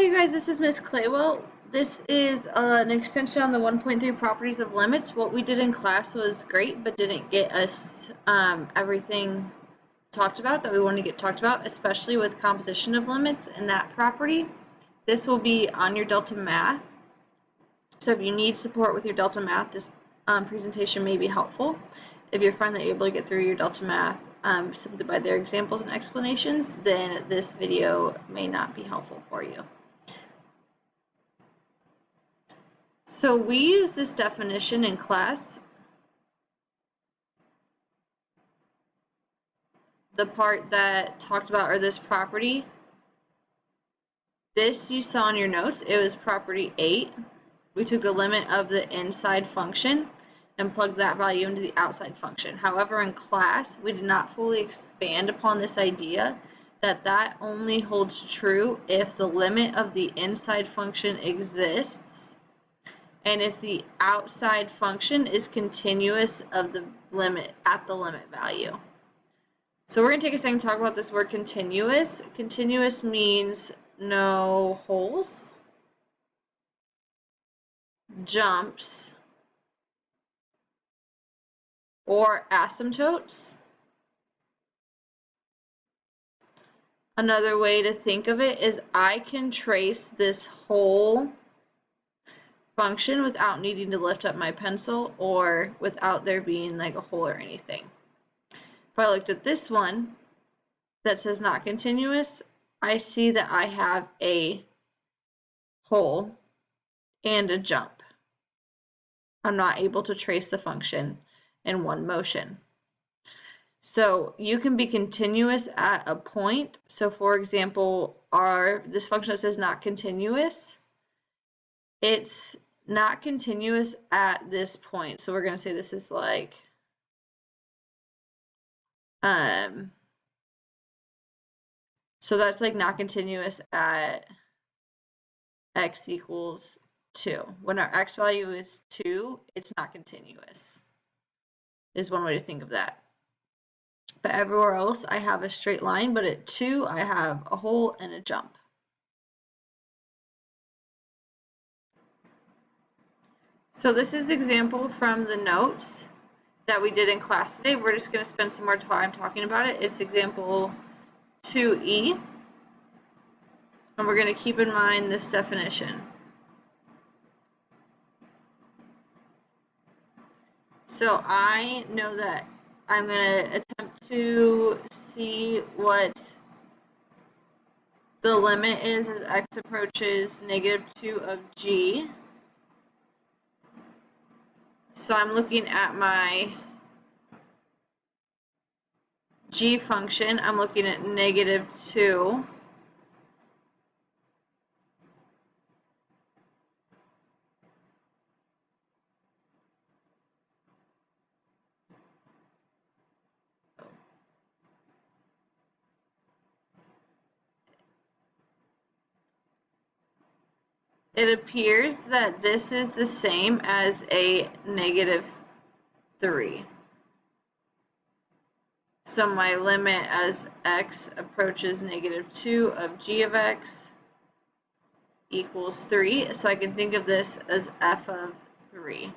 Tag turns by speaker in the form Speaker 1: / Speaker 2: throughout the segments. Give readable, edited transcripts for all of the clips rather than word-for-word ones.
Speaker 1: you guys, this is Miss Claywell. This is an extension on the 1.3 properties of limits. What we did in class was great, but didn't get us everything talked about that we wanted to get talked about, especially with composition of limits and that property. This will be on your Delta Math. So if you need support with your Delta Math, this presentation may be helpful. If you find that you're able to get through your Delta Math simply by their examples and explanations, then this video may not be helpful for you. So we use this definition in class. The part that talked about, or this property, this you saw in your notes, it was property 8. We took the limit of the inside function and plugged that value into the outside function. However, in class, we did not fully expand upon this idea that only holds true if the limit of the inside function exists and if the outside function is continuous of the limit at the limit value. So we're going to take a second to talk about this word continuous. Continuous means no holes, jumps, or asymptotes. Another way to think of it is I can trace this whole function without needing to lift up my pencil or without there being like a hole or anything. If I looked at this one that says not continuous, I see that I have a hole and a jump. I'm not able to trace the function in one motion. So you can be continuous at a point. So for example, this function that says not continuous, it's not continuous at this point. So we're going to say this is like so that's like not continuous at x equals 2. When our x value is 2, it's not continuous, is one way to think of that. But everywhere else, I have a straight line, but at 2, I have a hole and a jump. So this is an example from the notes that we did in class today. We're just going to spend some more time talking about it. It's example 2E. And we're going to keep in mind this definition. So I know that I'm going to attempt to see what the limit is as x approaches -2 of g. So I'm looking at my g function. I'm looking at -2. It appears that this is the same as a -3. So my limit as x approaches -2 of g of x equals 3. So I can think of this as f of 3.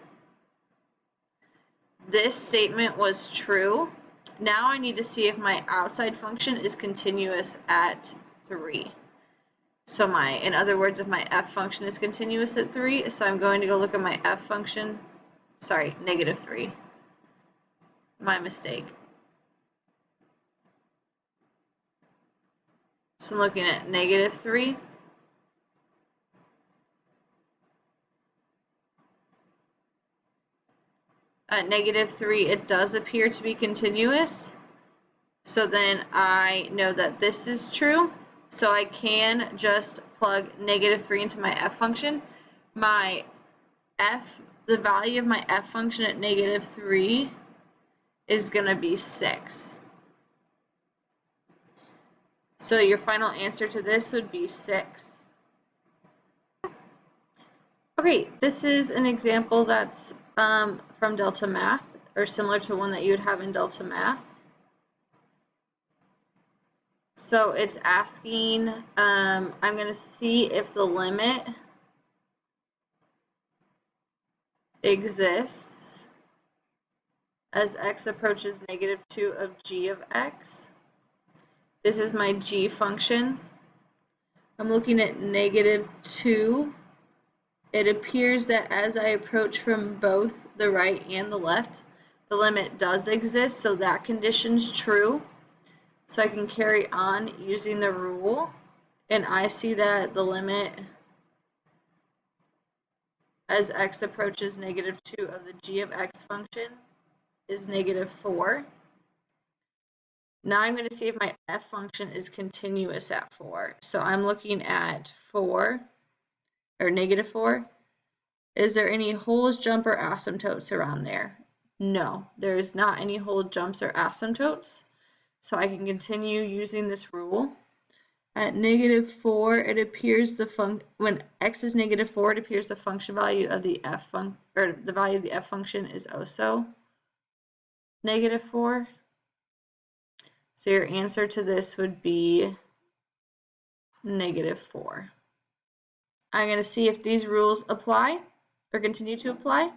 Speaker 1: This statement was true. Now I need to see if my outside function is continuous at 3. So in other words, if my f function is continuous at 3, so I'm going to go look at my f function. Sorry, -3. My mistake. So I'm looking at -3. At -3, it does appear to be continuous. So then I know that this is true. So I can just plug -3 into my f function. The value of my f function at -3 is going to be 6. So your final answer to this would be 6. Okay, this is an example that's from Delta Math, or similar to one that you would have in Delta Math. So it's asking, I'm going to see if the limit exists as x approaches -2 of g of x. This is my g function. I'm looking at -2. It appears that as I approach from both the right and the left, the limit does exist, so that condition's true. So I can carry on using the rule, and I see that the limit as x approaches -2 of the g of x function is -4. Now I'm going to see if my f function is continuous at 4. So I'm looking at 4, or -4. Is there any holes, jump, or asymptotes around there? No, there is not any hole, jumps, or asymptotes. So I can continue using this rule. At -4, it appears when x is -4, it appears the function value of the the value of the f function is also -4. So your answer to this would be -4. I'm going to see if these rules apply or continue to apply.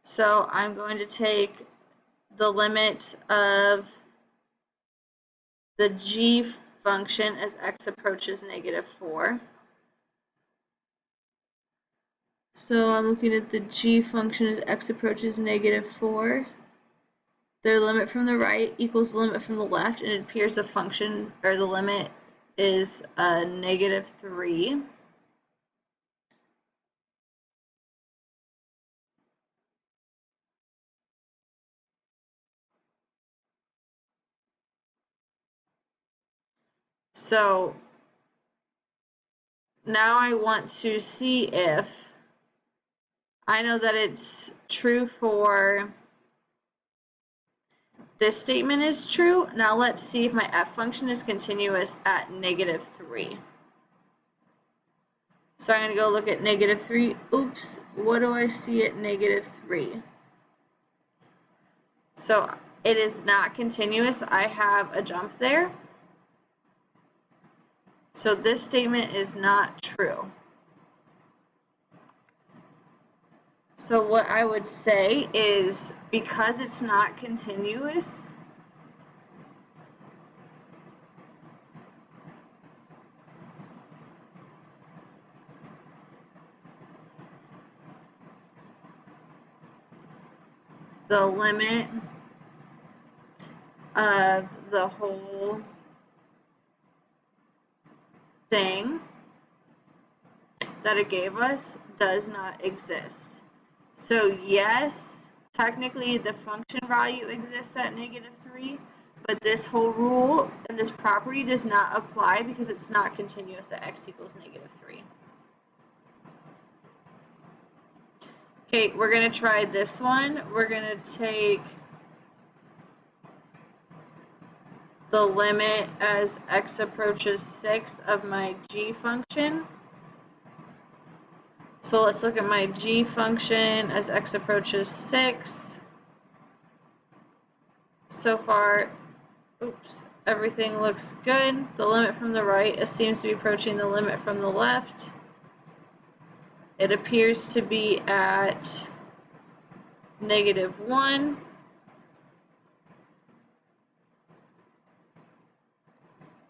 Speaker 1: So I'm going to take the limit of the g function as x approaches -4. So I'm looking at the g function as x approaches -4. The limit from the right equals the limit from the left, and it appears the function, or the limit, is -3. So now I want to see if I know that it's true for this statement is true. Now let's see if my f function is continuous at -3. So I'm going to go look at -3. Oops, what do I see at -3? So it is not continuous. I have a jump there. So this statement is not true. So what I would say is, because it's not continuous, the limit of the whole thing that it gave us does not exist. So yes, technically the function value exists at -3, but this whole rule and this property does not apply because it's not continuous at x equals -3. Okay, we're going to try this one. We're going to take the limit as x approaches 6 of my g function. So let's look at my g function as x approaches 6. So far, oops, everything looks good. The limit from the right seems to be approaching the limit from the left. It appears to be at -1.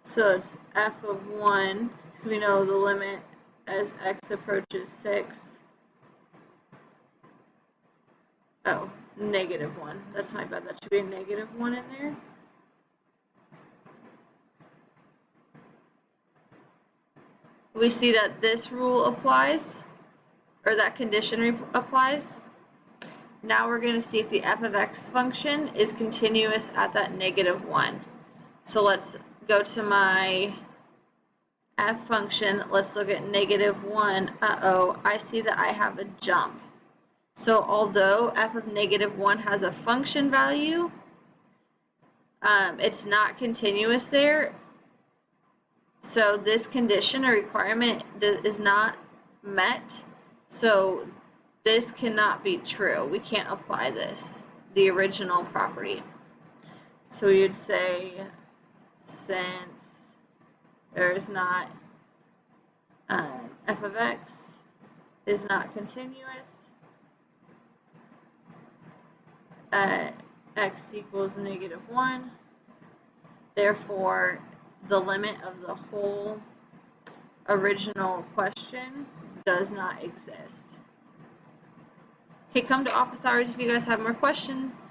Speaker 1: So it's f of 1, because we know the limit as x approaches 6. Oh, -1. That's my bad. That should be a -1 in there. We see that this rule applies, or that condition applies. Now we're going to see if the f of x function is continuous at that -1. So let's go to my f function. Let's look at -1. Uh-oh, I see that I have a jump. So although f of -1 has a function value, it's not continuous there. So this condition or requirement is not met. So this cannot be true. We can't apply this, the original property. So we would say since there is not f of x is not continuous at x equals -1. Therefore, the limit of the whole original question does not exist. Okay, come to office hours if you guys have more questions.